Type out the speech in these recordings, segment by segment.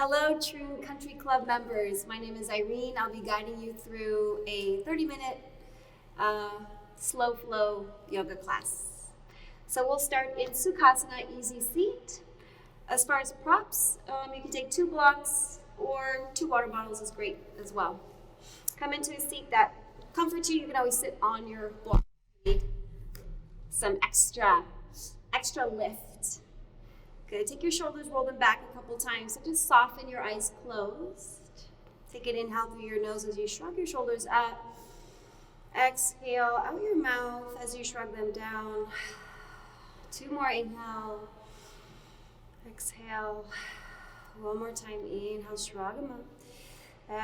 Hello, Troon Country Club members. My name is Irene. I'll be guiding you through a 30-minute slow flow yoga class. So we'll start in Sukhasana, easy seat. As far as props, you can take 2 blocks or 2 water bottles is great as well. Come into a seat that comforts you. You can always sit on your block. Some extra lift. Good. Take your shoulders, roll them back a couple times. So just soften your eyes closed. Take an inhale through your nose as you shrug your shoulders up. Exhale out your mouth as you shrug them down. 2 more inhale. Exhale. One more time. Inhale, shrug them up.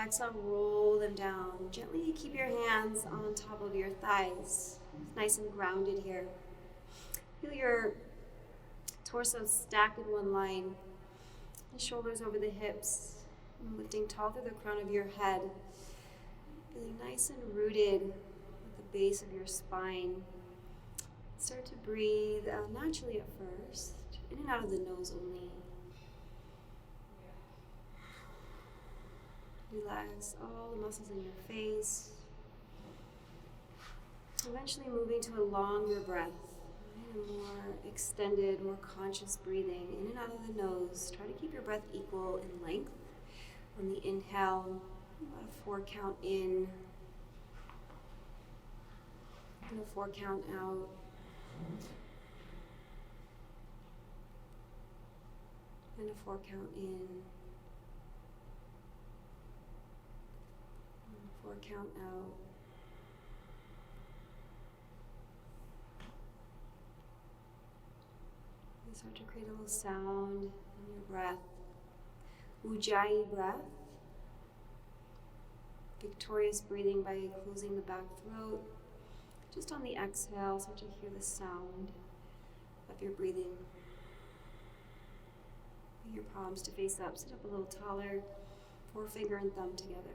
Exhale, roll them down. Gently keep your hands on top of your thighs. Nice and grounded here. Feel your torso stacked in one line. The shoulders over the hips. And lifting tall through the crown of your head. Feeling nice and rooted at the base of your spine. Start to breathe naturally at first. In and out of the nose only. Relax all the muscles in your face. Eventually moving to a longer breath. A more extended, more conscious breathing in and out of the nose. Try to keep your breath equal in length. On the inhale, about a 4 count in. And a 4 count out. And a 4 count in. And a 4 count out. And start to create a little sound in your breath. Ujjayi breath. Victorious breathing by closing the back throat. Just on the exhale, start to hear the sound of your breathing. Bring your palms to face up. Sit up a little taller. Forefinger and thumb together.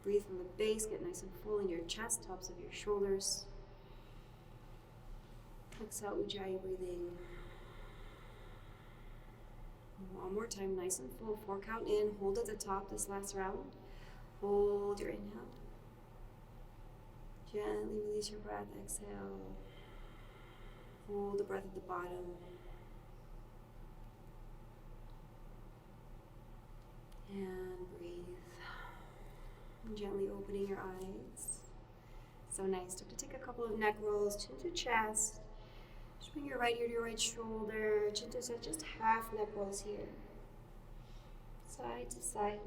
Breathe from the base. Get nice and full in your chest, tops of your shoulders. Exhale, Ujjayi breathing. One more time, nice and full. 4 count in. Hold at the top this last round. Hold your inhale. Gently release your breath. Exhale. Hold the breath at the bottom. And breathe. And gently opening your eyes. So nice. Start to take a couple of neck rolls, chin to chest. Just bring your right ear to your right shoulder, chin to chest, just half neck rolls here. Side to side.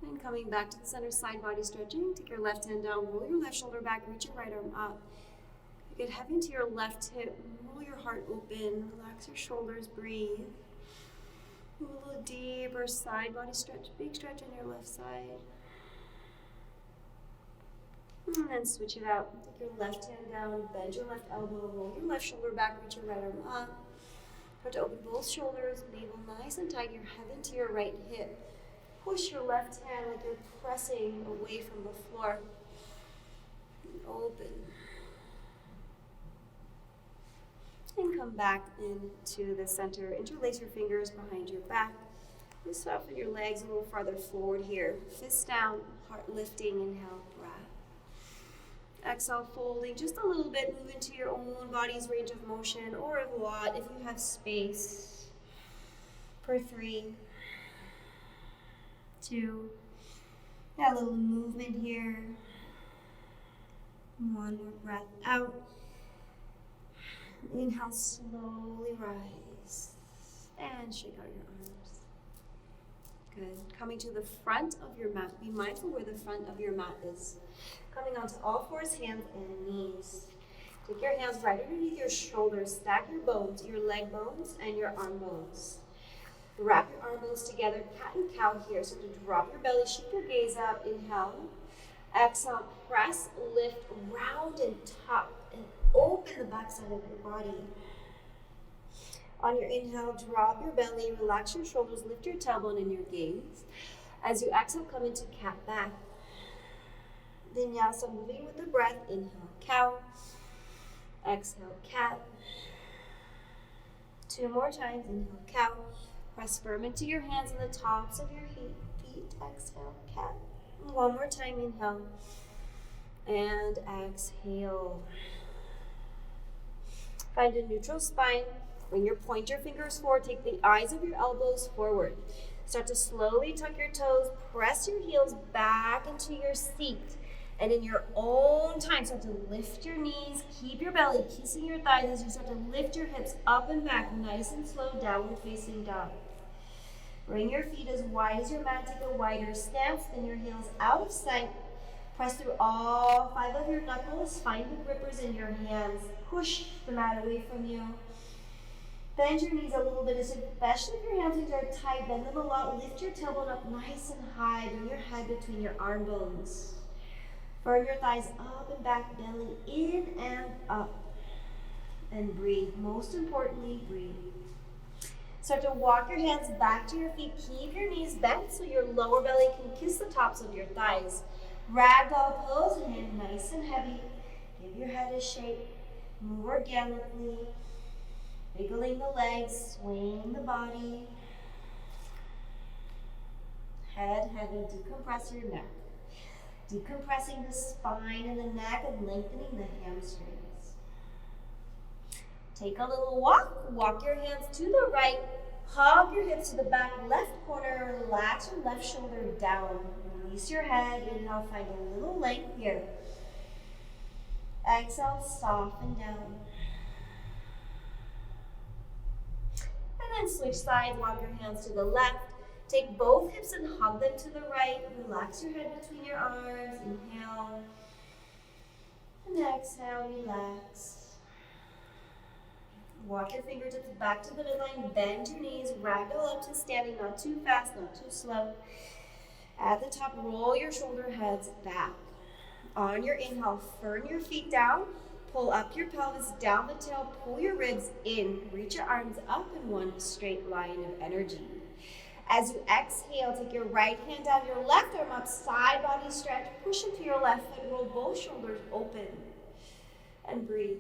And coming back to the center, side body stretching. Take your left hand down, roll your left shoulder back, reach your right arm up. Get heavy into your left hip, roll your heart open, relax your shoulders, breathe. Move a little deeper side body stretch, big stretch on your left side. And then switch it out. Take your left hand down, bend your left elbow, roll your left shoulder back, reach your right arm up. Start to open both shoulders, navel nice and tight, your head into your right hip. Push your left hand like you're pressing away from the floor. And open. And come back into the center. Interlace your fingers behind your back. Just soften your legs a little farther forward here. Fist down, heart lifting, inhale, breath. Exhale, folding just a little bit. Move into your own body's range of motion, or a lot if you have space. For 3, 2, got a little movement here. 1 more breath out. Inhale, slowly rise. And shake out your arms. Good. Coming to the front of your mat. Be mindful where the front of your mat is. Coming onto all 4 hands and knees. Take your hands right underneath your shoulders. Stack your bones, your leg bones and your arm bones. Wrap your arm bones together. Cat and cow here. So to drop your belly, shoot your gaze up. Inhale. Exhale, press, lift, round and top. And open the backside of your body. On your inhale, drop your belly, relax your shoulders, lift your tailbone and your gaze. As you exhale, come into cat back. Vinyasa, moving with the breath. Inhale, cow. Exhale, cat. 2 more times. Inhale, cow. Press firm into your hands on the tops of your feet. Exhale, cat. 1 more time. Inhale. And exhale. Find a neutral spine. Bring your pointer fingers forward. Take the eyes of your elbows forward. Start to slowly tuck your toes. Press your heels back into your seat. And in your own time, start to lift your knees. Keep your belly kissing your thighs as you start to lift your hips up and back, nice and slow, downward facing dog. Bring your feet as wide as your mat. Take a wider stance. Spin your heels out of sight. Press through all 5 of your knuckles. Find the grippers in your hands. Push the mat away from you. Bend your knees a little bit, especially if your hamstrings are tight. Bend them a lot. Lift your tailbone up nice and high. Bring your head between your arm bones. Burn your thighs up and back, belly in and up. And breathe. Most importantly, breathe. Start to walk your hands back to your feet. Keep your knees bent so your lower belly can kiss the tops of your thighs. Ragdoll pose, hand nice and heavy. Give your head a shake. Move organically. Wiggling the legs, swaying the body. Head heavy, decompress your neck. Decompressing the spine and the neck and lengthening the hamstrings. Take a little walk. Walk your hands to the right. Hug your hips to the back left corner. Relax your left shoulder down. Release your head. Inhale, find a little length here. Exhale, soften down. And then switch sides. Walk your hands to the left. Take both hips and hug them to the right. Relax your head between your arms. Inhale. And exhale, relax. Walk your fingertips back to the midline. Bend your knees. Ragdoll up to standing. Not too fast, not too slow. At the top, roll your shoulder heads back. On your inhale, firm your feet down. Pull up your pelvis, down the tail. Pull your ribs in. Reach your arms up in one straight line of energy. As you exhale, take your right hand down, your left arm up, side body stretch. Push into your left foot, roll both shoulders open. And breathe.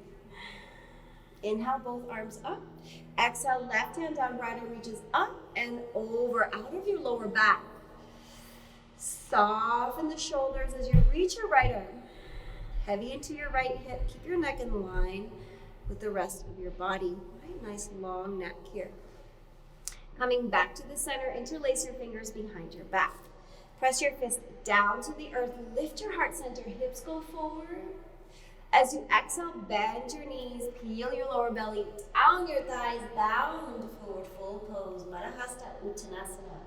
Inhale, both arms up. Exhale, left hand down, right arm reaches up and over, out of your lower back. Soften the shoulders as you reach your right arm. Heavy into your right hip. Keep your neck in line with the rest of your body. Right, nice long neck here. Coming back to the center, interlace your fingers behind your back. Press your fist down to the earth. Lift your heart center. Hips go forward. As you exhale, bend your knees. Peel your lower belly down your thighs. Bow into forward fold pose. Baddha Uttanasana.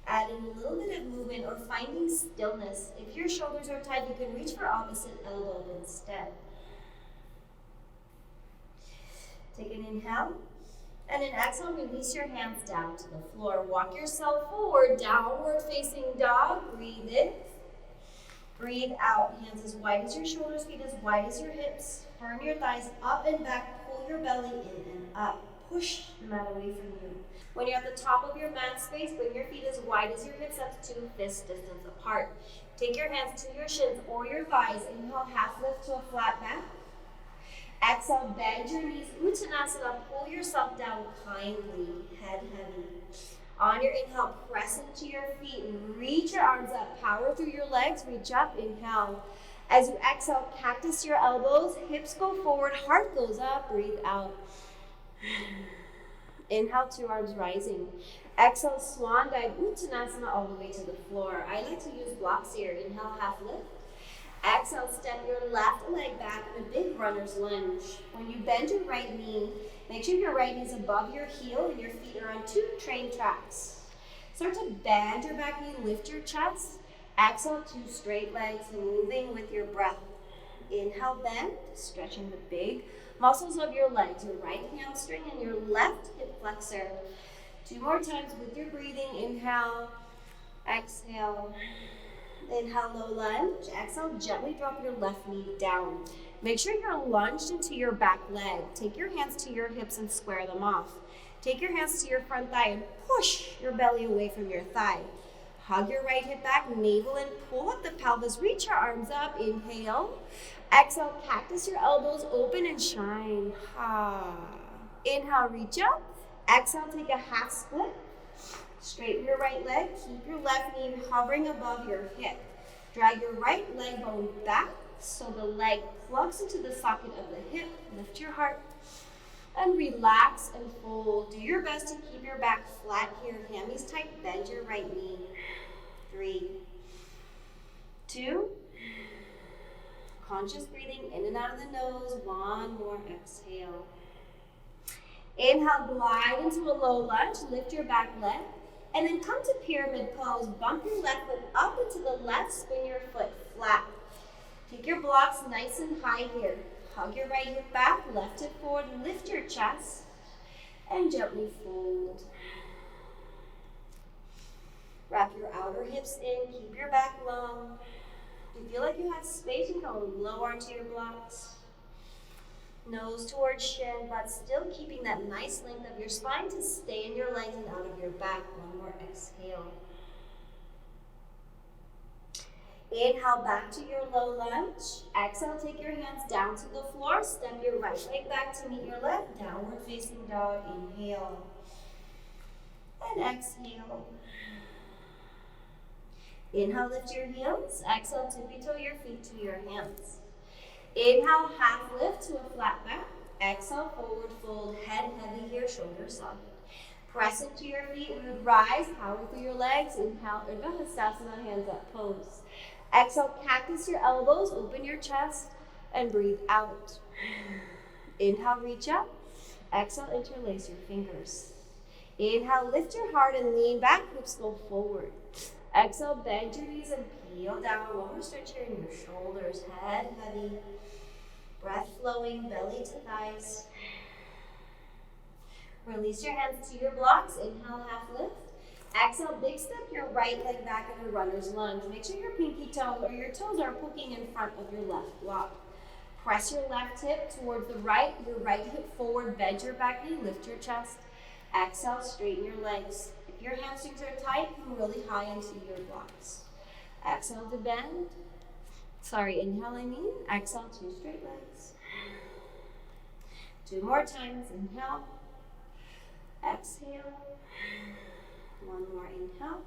Adding a little bit of movement or finding stillness. If your shoulders are tight, you can reach for opposite elbow instead. Take an inhale. And an exhale, release your hands down to the floor. Walk yourself forward, downward facing dog. Breathe in. Breathe out. Hands as wide as your shoulders, feet as wide as your hips. Firm your thighs up and back. Pull your belly in and up. Push the mat away from you. When you're at the top of your mat space, bring your feet as wide as your hips up to fist distance apart. Take your hands to your shins or your thighs. Inhale, half lift to a flat back. Exhale, bend your knees, Uttanasana, pull yourself down kindly, head heavy. On your inhale, press into your feet, reach your arms up, power through your legs, reach up, inhale. As you exhale, cactus your elbows, hips go forward, heart goes up, breathe out. Inhale, 2 arms rising. Exhale, swan dive, Uttanasana all the way to the floor. I like to use blocks here. Inhale, half lift. Exhale, step your left leg back in a big runner's lunge. When you bend your right knee, make sure your right knee is above your heel and your feet are on 2 train tracks. Start to bend your back knee, lift your chest. Exhale, 2 straight legs, moving with your breath. Inhale, bend, stretching the big muscles of your legs, your right hamstring and your left hip flexor. 2 more times with your breathing. Inhale, exhale. Inhale, low lunge. Exhale, gently drop your left knee down. Make sure you're lunged into your back leg. Take your hands to your hips and square them off. Take your hands to your front thigh and push your belly away from your thigh. Hug your right hip back, navel and pull up the pelvis. Reach your arms up. Inhale. Exhale, cactus your elbows open and shine. Inhale, reach up. Exhale, take a half split. Straighten your right leg. Keep your left knee hovering above your hip. Drag your right leg bone back so the leg plugs into the socket of the hip. Lift your heart and relax and fold. Do your best to keep your back flat here. Hammies tight. Bend your right knee. 3, 2. Conscious breathing in and out of the nose. One more exhale. Inhale, glide into a low lunge. Lift your back leg. And then come to pyramid pose. Bump your left foot up into the left. Spin your foot flat. Take your blocks nice and high here. Hug your right hip back. Left hip forward. Lift your chest. And gently fold. Wrap your outer hips in. Keep your back long. If you feel like you have space, you can go lower onto your blocks. Nose towards shin, but still keeping that nice length of your spine to stay in your legs and out of your back. One more exhale. Inhale back to your low lunge. Exhale, take your hands down to the floor. Step your right leg back to meet your left. Downward facing dog. Inhale. And exhale. Inhale, lift your heels. Exhale, tippy-toe your feet to your hands. Inhale, half lift to a flat back. Exhale, forward fold. Head heavy here, shoulders soft. Press into your feet, root rise. Power through your legs. Inhale, Urdhva Hastasana, hands up pose. Exhale, cactus your elbows. Open your chest and breathe out. Inhale, reach up. Exhale, interlace your fingers. Inhale, lift your heart and lean back. Hips go forward. Exhale, bend your knees and peel down. One more stretch here in your shoulders. Head heavy. Breath flowing, belly to thighs. Release your hands to your blocks. Inhale, half lift. Exhale, big step your right leg back in a runner's lunge. Make sure your pinky toe or your toes are poking in front of your left block. Press your left hip towards the right. Your right hip forward. Bend your back knee. Lift your chest. Exhale, straighten your legs. If your hamstrings are tight, come really high into your blocks. Exhale to bend. Inhale, Exhale, 2 straight legs. 2 more times. Inhale. Exhale. 1 more inhale.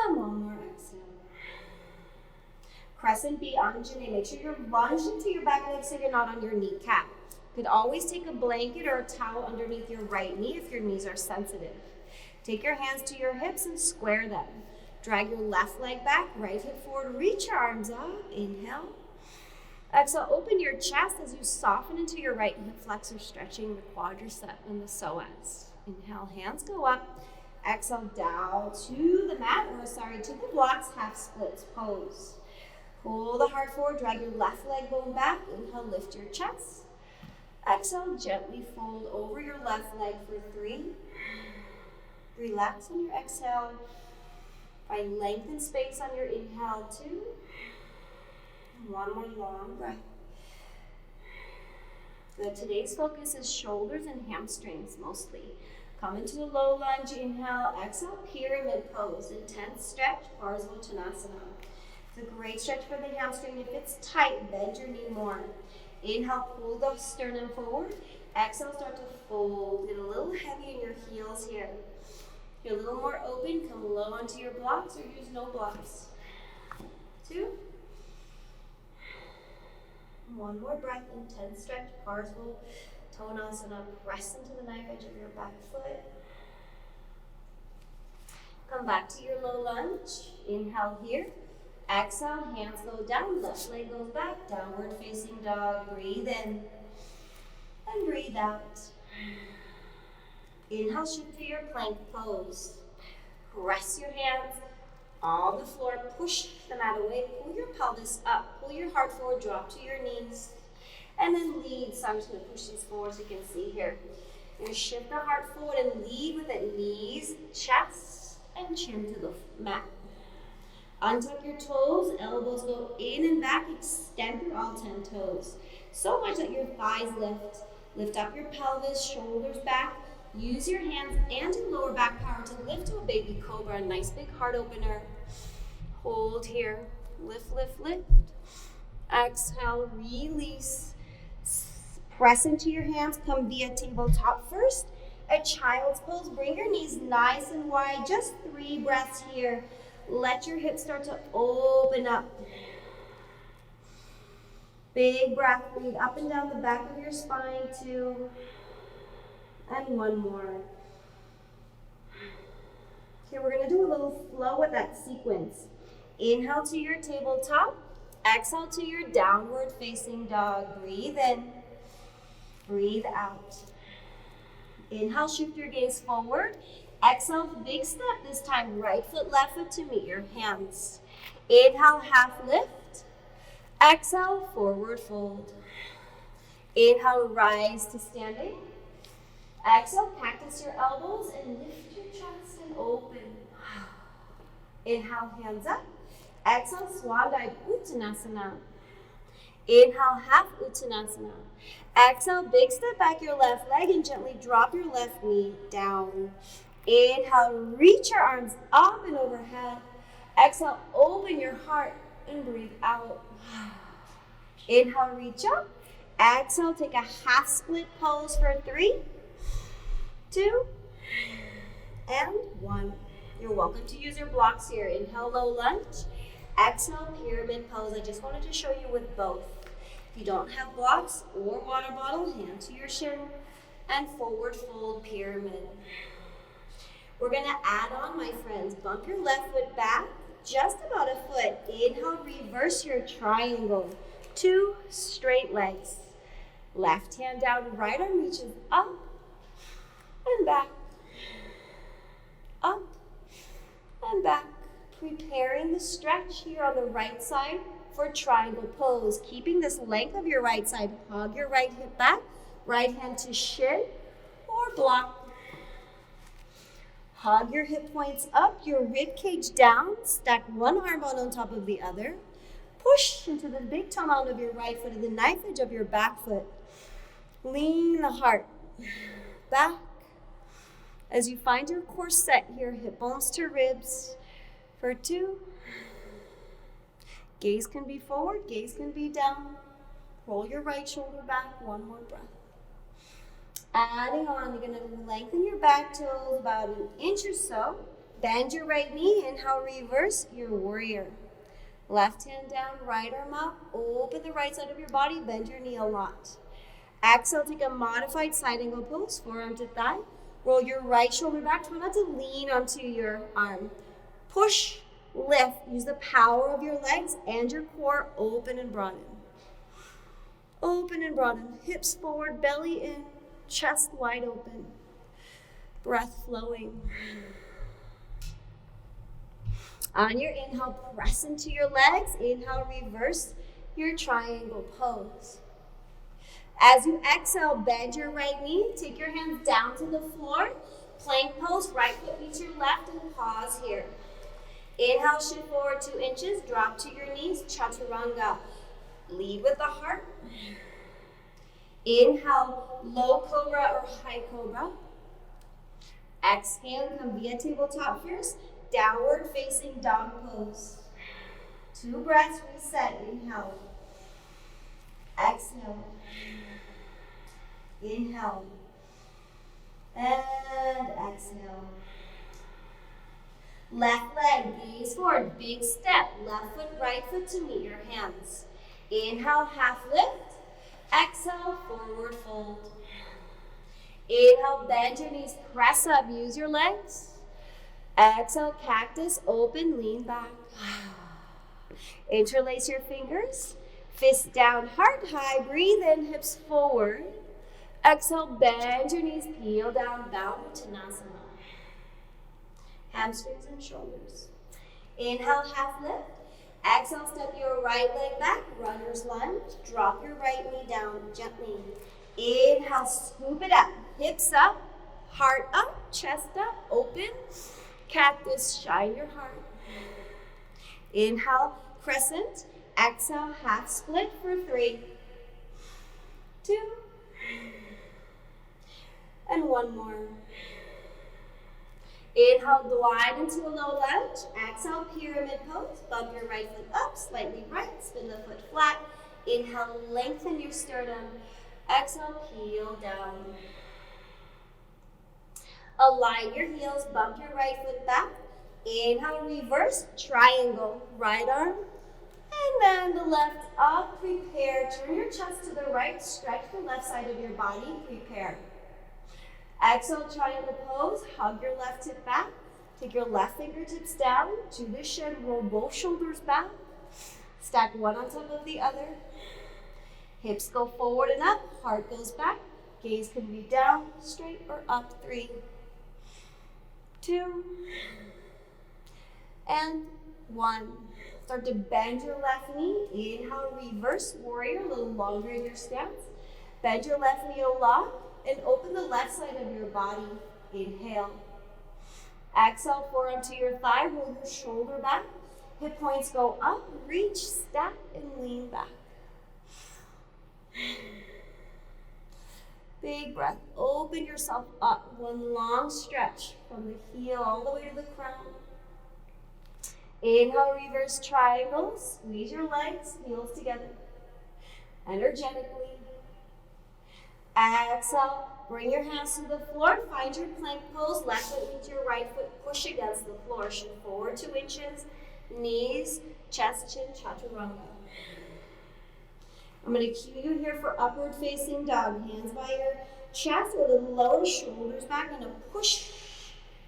And 1 more exhale. Crescent B, Anjane. Make sure you're lunged into your back leg so you're not on your kneecap. You could always take a blanket or a towel underneath your right knee if your knees are sensitive. Take your hands to your hips and square them. Drag your left leg back, right hip forward, reach your arms up. Inhale. Exhale, open your chest as you soften into your right hip flexor, stretching the quadricep and the psoas. Inhale, hands go up. Exhale, down to the mat, to the blocks, half splits pose. Pull the heart forward, drag your left leg bone back. Inhale, lift your chest. Exhale, gently fold over your left leg for 3. Relax on your exhale. Find length and space on your inhale, 2. 1 more long breath. Good. Today's focus is shoulders and hamstrings mostly. Come into a low lunge, inhale, exhale, pyramid pose. Intense stretch, Parsvottanasana. It's a great stretch for the hamstring. If it's tight, bend your knee more. Inhale, pull the sternum forward. Exhale, start to fold. Get a little heavy in your heels here. If you're a little more open, come low onto your blocks or use no blocks. 2. 1 more breath, intense stretch, Parsvottanasana. Press into the knife edge of your back foot. Come back to your low lunge. Inhale here. Exhale, hands go down, left leg goes back, downward facing dog. Breathe in and breathe out. Inhale, shift to your plank pose. Press your hands on the floor, push the mat away, pull your pelvis up, pull your heart forward, drop to your knees, and then lead. So I'm just going to push these forward so you can see here. You're going to shift the heart forward and lead with it, knees, chest, and chin to the mat. Untuck your toes, elbows go in and back, extend through all 10 toes. So much that your thighs lift. Lift up your pelvis, shoulders back, Use your hands and your lower back power to lift to a baby cobra, a nice big heart opener. Hold here. Lift, lift, lift. Exhale, release. Press into your hands, come via tabletop first. A child's pose, bring your knees nice and wide, just 3 breaths here. Let your hips start to open up. Big breath, breathe up and down the back of your spine, 2. And 1 more. Okay, we're gonna do a little flow with that sequence. Inhale to your tabletop, exhale to your downward facing dog. Breathe in, breathe out. Inhale, shift your gaze forward. Exhale, big step this time, right foot, left foot to meet your hands. Inhale, half lift. Exhale, forward fold. Inhale, rise to standing. Exhale, cactus your elbows and lift your chest and open. Inhale, hands up. Exhale, swan dive, Uttanasana. Inhale, half Uttanasana. Exhale, big step back your left leg and gently drop your left knee down. Inhale, reach your arms up and overhead. Exhale, open your heart and breathe out. Inhale, reach up. Exhale, take a half split pose for 3, 2, and 1. You're welcome to use your blocks here. Inhale, low lunge. Exhale, pyramid pose. I just wanted to show you with both. If you don't have blocks or water bottle, hand to your shin and forward fold pyramid. We're gonna add on, my friends. Bump your left foot back, just about a foot. Inhale, reverse your triangle. 2 straight legs. Left hand down, right arm reaches up and back. Up and back. Preparing the stretch here on the right side for triangle pose. Keeping this length of your right side. Hug your right hip back. Right hand to shin or block. Hug your hip points up, your rib cage down. Stack one arm on top of the other. Push into the big toe mound of your right foot and the knife edge of your back foot. Lean the heart back. As you find your core set here, hip bones to ribs for 2. Gaze can be forward, gaze can be down. Roll your right shoulder back, 1 more breath. Adding on, you're gonna lengthen your back toes about 1 inch or so. Bend your right knee, inhale, reverse your warrior. Left hand down, right arm up. Open the right side of your body, bend your knee a lot. Exhale, take a modified side angle pose, forearm to thigh. Roll your right shoulder back, try not to lean onto your arm. Push, lift, use the power of your legs and your core, open and broaden. Open and broaden, hips forward, belly in, chest wide open. Breath flowing. On your inhale, press into your legs. Inhale, reverse your triangle pose. As you exhale, bend your right knee. Take your hands down to the floor. Plank pose, right foot meets your left and pause here. Inhale, shift forward 2 inches. Drop to your knees, chaturanga. Lead with the heart. Inhale, low cobra or high cobra. Exhale, come via tabletop first. Downward facing dog pose. 2 breaths, reset. Inhale. Exhale. Inhale. And exhale. Left leg, gaze forward. Big step. Left foot, right foot to meet your hands. Inhale, half lift. Exhale, forward fold. Inhale, bend your knees, press up, use your legs. Exhale, cactus, open, lean back. Interlace your fingers. Fist down, heart high, breathe in, hips forward. Exhale, bend your knees, peel down, bow to Uttanasana. Hamstrings and shoulders. Inhale, half lift. Exhale, step your right leg back, runner's lunge. Drop your right knee down gently. Inhale, scoop it up, hips up, heart up, chest up, open. Cactus, shine your heart. Inhale, crescent. Exhale, half split for 3, 2, and 1 one more. Inhale, glide into a low lunge. Exhale, pyramid pose. Bump your right foot up, slightly right. Spin the foot flat. Inhale, lengthen your sternum. Exhale, peel down. Align your heels, bump your right foot back. Inhale, reverse, triangle. Right arm, and then the left up. Prepare, turn your chest to the right. Stretch the left side of your body. Prepare. Exhale, triangle pose. Hug your left hip back. Take your left fingertips down to the shin. Roll both shoulders back. Stack one on top of the other. Hips go forward and up. Heart goes back. Gaze can be down, straight, or up. 3, 2, and 1. Start to bend your left knee. Inhale, reverse warrior, a little longer in your stance. Bend your left knee a lot and open the left side of your body. Inhale. Exhale, forearm to your thigh, roll your shoulder back. Hip points go up, reach, stack, and lean back. Big breath. Open yourself up. One long stretch from the heel all the way to the crown. Inhale, reverse triangle. Squeeze your legs, heels together. Energetically. Exhale, bring your hands to the floor. Find your plank pose. Left foot meets your right foot. Push against the floor. Shift forward 2 inches. Knees, chest, chin, chaturanga. I'm going to cue you here for upward facing dog. Hands by your chest, a little lower, shoulders back. Going to push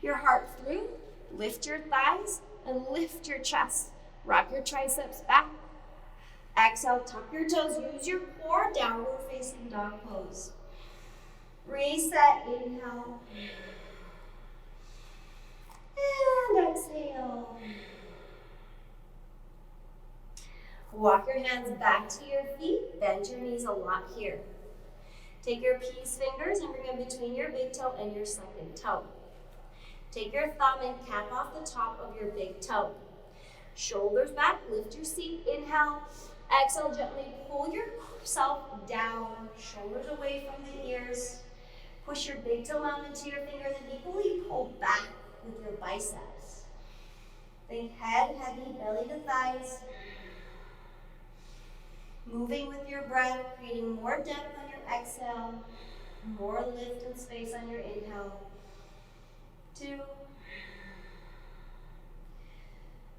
your heart through. Lift your thighs and lift your chest. Rock your triceps back. Exhale, tuck your toes. Use your core, downward facing dog pose. Reset, inhale. And exhale. Walk your hands back to your feet. Bend your knees a lot here. Take your peace fingers and bring them between your big toe and your second toe. Take your thumb and cap off the top of your big toe. Shoulders back, lift your seat. Inhale. Exhale, gently pull yourself down. Shoulders away from the ears. Push your big toe out into your fingers and equally pull back with your biceps. Think head heavy, belly to thighs. Moving with your breath, creating more depth on your exhale, more lift and space on your inhale. 2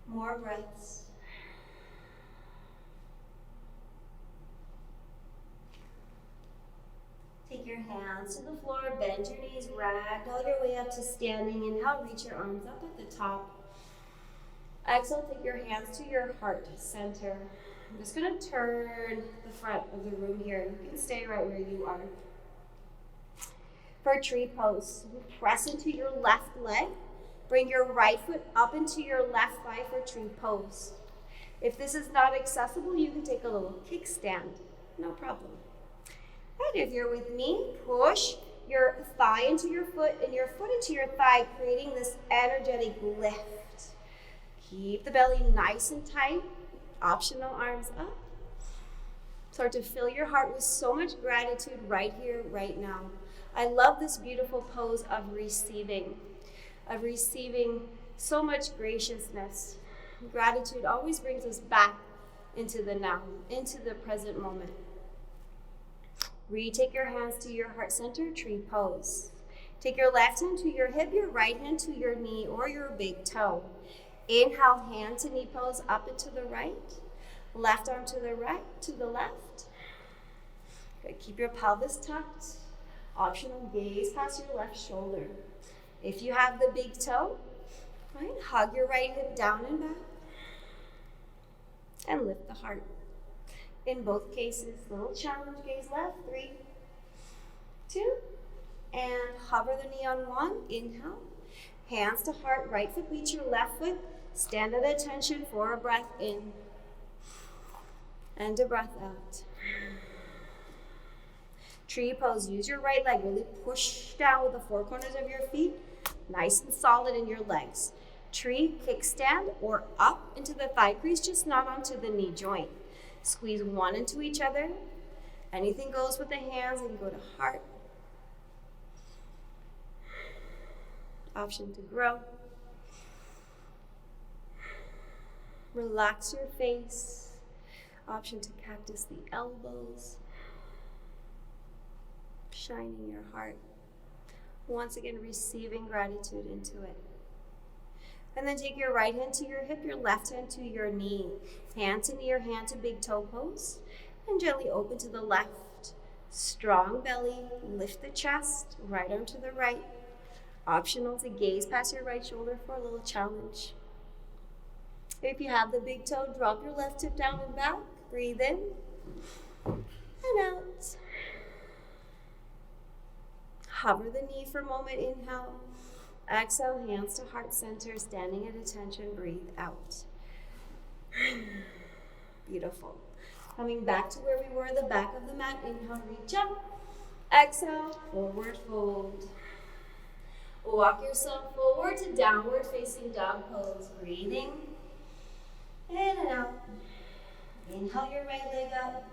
more breaths. Take your hands to the floor, bend your knees, ragdoll your way up to standing. Inhale, reach your arms up at the top. Exhale, take your hands to your heart center. I'm just going to turn the front of the room here. You can stay right where you are. For tree pose, press into your left leg. Bring your right foot up into your left thigh for tree pose. If this is not accessible, you can take a little kickstand. No problem. And if you're with me, push your thigh into your foot and your foot into your thigh, creating this energetic lift. Keep the belly nice and tight. Optional arms up. Start to fill your heart with so much gratitude right here, right now. I love this beautiful pose of receiving so much graciousness. Gratitude always brings us back into the now, into the present moment. Retake your hands to your heart center, tree pose. Take your left hand to your hip, your right hand to your knee or your big toe. Inhale, hand to knee pose, up and to the right. Left arm to the right, to the left. Good. Keep your pelvis tucked. Optional, gaze past your left shoulder. If you have the big toe, right, hug your right hip down and back. And lift the heart. In both cases, little challenge, gaze left. 3, 2, and hover the knee on 1. Inhale. Hands to heart, right foot meets your left foot. Stand at attention for a breath in and a breath out. Tree pose, use your right leg, really push down with the 4 corners of your feet, nice and solid in your legs. Tree, kickstand, or up into the thigh crease, just not onto the knee joint. Squeeze one into each other. Anything goes with the hands, and go to heart. Option to grow. Relax your face. Option to cactus the elbows. Shining your heart. Once again, receiving gratitude into it. And then take your right hand to your hip, your left hand to your knee. Hand to knee or hand to big toe pose. And gently open to the left. Strong belly, lift the chest, right arm to the right. Optional to gaze past your right shoulder for a little challenge. If you have the big toe, drop your left hip down and back. Breathe in and out. Hover the knee for a moment, inhale. Exhale, hands to heart center, standing at attention, breathe out. Beautiful. Coming back to where we were, the back of the mat, inhale, reach up. Exhale, forward fold. Walk yourself forward to downward facing dog pose, breathing in and out. Inhale your right leg up.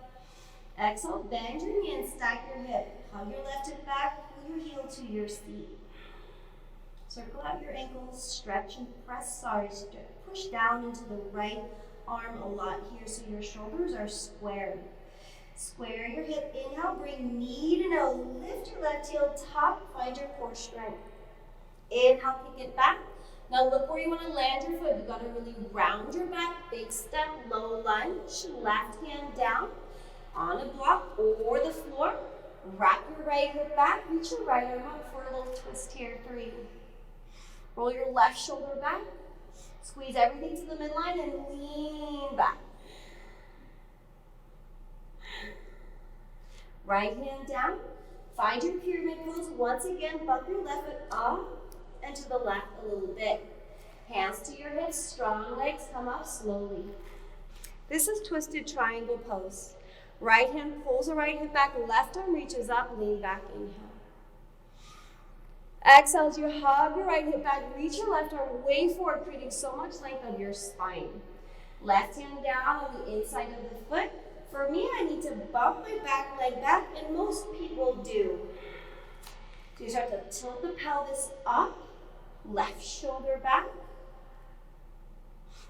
Exhale, bend your knee and stack your hip. Hug your left hip back, pull your heel to your seat. Circle out your ankles, stretch and press, push down into the right arm a lot here so your shoulders are squared. Square your hip, inhale, bring knee to nose, lift your left heel top, find your core strength. Inhale, kick it back. Now look where you want to land your foot. You got to really round your back, big step, low lunge, left hand down on a block or the floor. Wrap your right hip back, reach your right arm up for a little twist here, 3. Roll your left shoulder back, squeeze everything to the midline and lean back. Right hand down, find your pyramid pose. Once again, bump your left foot up and to the left a little bit. Hands to your hips, strong legs, come up slowly. This is twisted triangle pose. Right hand pulls the right hip back, left arm reaches up, lean back, inhale. Exhale as you hug your right hip back, reach your left arm way forward, creating so much length of your spine. Left hand down on the inside of the foot. For me, I need to bump my back leg back, and most people do. So you start to tilt the pelvis up, left shoulder back,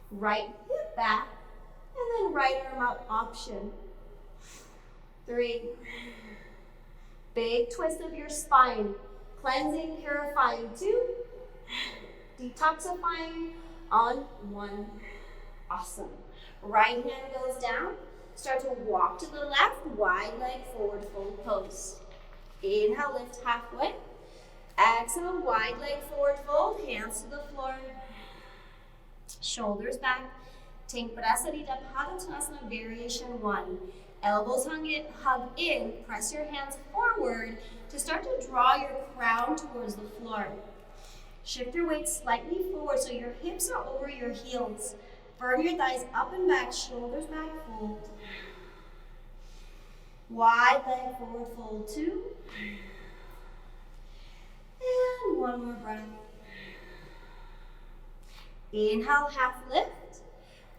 right hip back, and then right arm up, option. 3. Big twist of your spine. Cleansing, purifying. 2. Detoxifying on 1. Awesome. Right hand goes down. Start to walk to the left, wide leg forward fold pose. Inhale, lift halfway. Exhale, wide leg forward fold, hands to the floor. Shoulders back. Take Prasarita Padottanasana variation 1. Elbows hug in, press your hands forward to start to draw your crown towards the floor. Shift your weight slightly forward so your hips are over your heels. Firm your thighs up and back, shoulders back, fold. Wide leg forward fold 2. And 1 more breath. Inhale, half lift.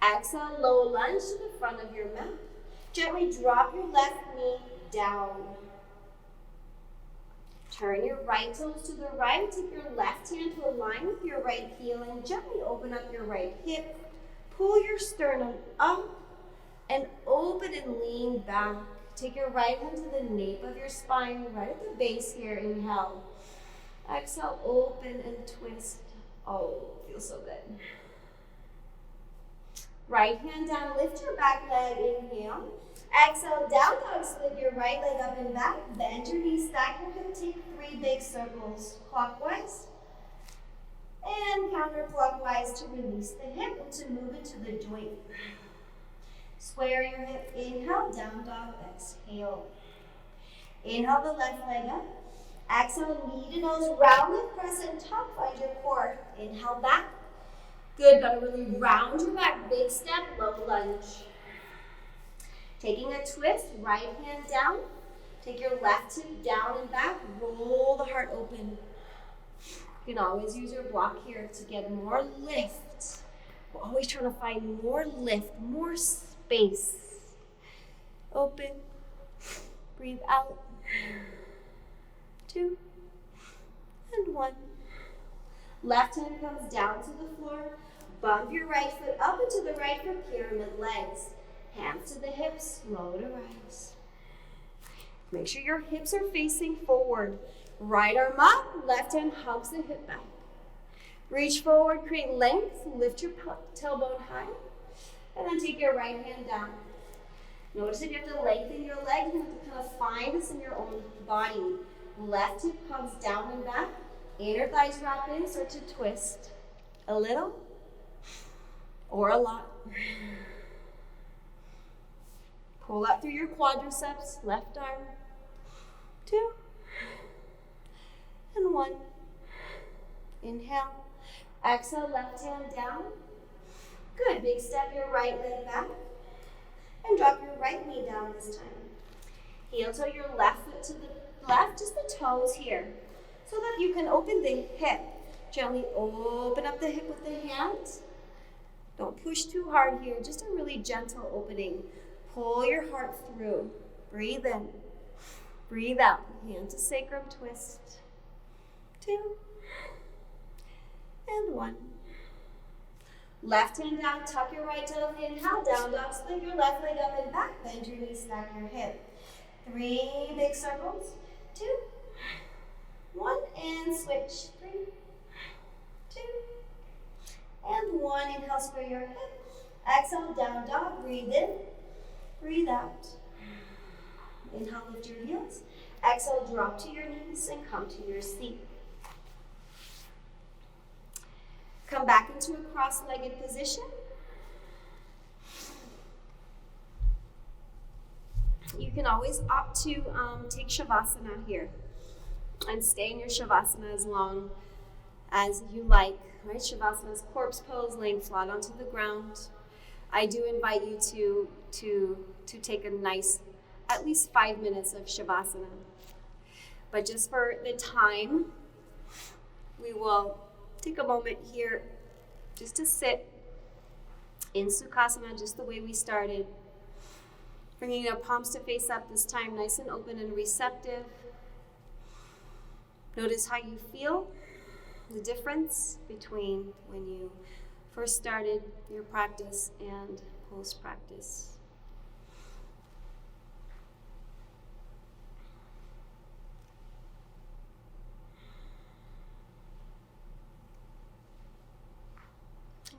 Exhale, low lunge to the front of your mat. Gently drop your left knee down. Turn your right toes to the right. Take your left hand to align with your right heel and gently open up your right hip. Pull your sternum up and open and lean back. Take your right hand to the nape of your spine, right at the base here. Inhale. Exhale, open and twist. Oh, feels so good. Right hand down, lift your back leg, inhale. Exhale, down dog, split your right leg up and back. Bend your knees, stack your hip, take 3 big circles clockwise and counterclockwise to release the hip and to move into the joint. Square your hip, inhale, down dog, exhale. Inhale the left leg up. Exhale, knee to nose, round lift, press and top, find your core. Inhale back. Good, gotta really round your back. Big step, low lunge. Taking a twist, right hand down. Take your left hip down and back. Roll the heart open. You can always use your block here to get more lift. We're always trying to find more lift, more space. Open. Breathe out. 2 and 1. Left hand comes down to the floor. Bump your right foot up into the right for pyramid legs. Hands to the hips, slow to rise. Make sure your hips are facing forward. Right arm up, left hand hugs the hip back. Reach forward, create length, lift your tailbone high, and then take your right hand down. Notice if you have to lengthen your legs, you have to kind of find this in your own body. Left hip comes down and back, inner thighs wrap in, start to twist. A little or a lot. Pull up through your quadriceps, left arm. 2 and 1. Inhale. Exhale, left hand down. Good. Big step your right leg back. And drop your right knee down this time. Heel toe your left foot to the left, just the toes here. So that you can open the hip. Gently open up the hip with the hands. Don't push too hard here, just a really gentle opening. Pull your heart through. Breathe in. Breathe out. Hand to sacrum, twist. 2 and 1. Left hand down, tuck your right toe, inhale, down dog, split your left leg up and back, bend your knees, stack your hip. 3 big circles, 2, 1, and switch. 3, 2, and 1. Inhale, square your hip. Exhale, down dog, breathe in, breathe out. Inhale, lift your heels. Exhale, drop to your knees and come to your seat. Come back into a cross-legged position. You can always opt to take Shavasana here and stay in your Shavasana as long as you like. Right? Shavasana is corpse pose, laying flat onto the ground. I do invite you to take a nice, at least 5 minutes of Shavasana. But just for the time, we will take a moment here just to sit in Sukhasana just the way we started. Bringing your palms to face up this time, nice and open and receptive. Notice how you feel, the difference between when you first started your practice and post-practice.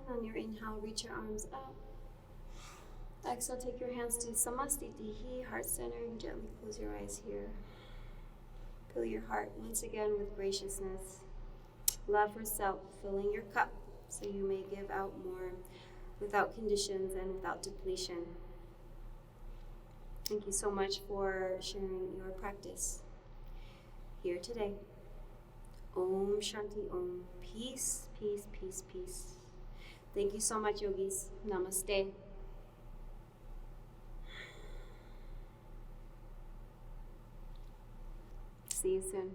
On your inhale, reach your arms up. Exhale, take your hands to Samastitihi, heart center, and gently close your eyes here. Fill your heart once again with graciousness. Love for self, filling your cup so you may give out more without conditions and without depletion. Thank you so much for sharing your practice here today. Om Shanti Om. Peace, peace, peace, peace. Thank you so much, yogis. Namaste. See you soon.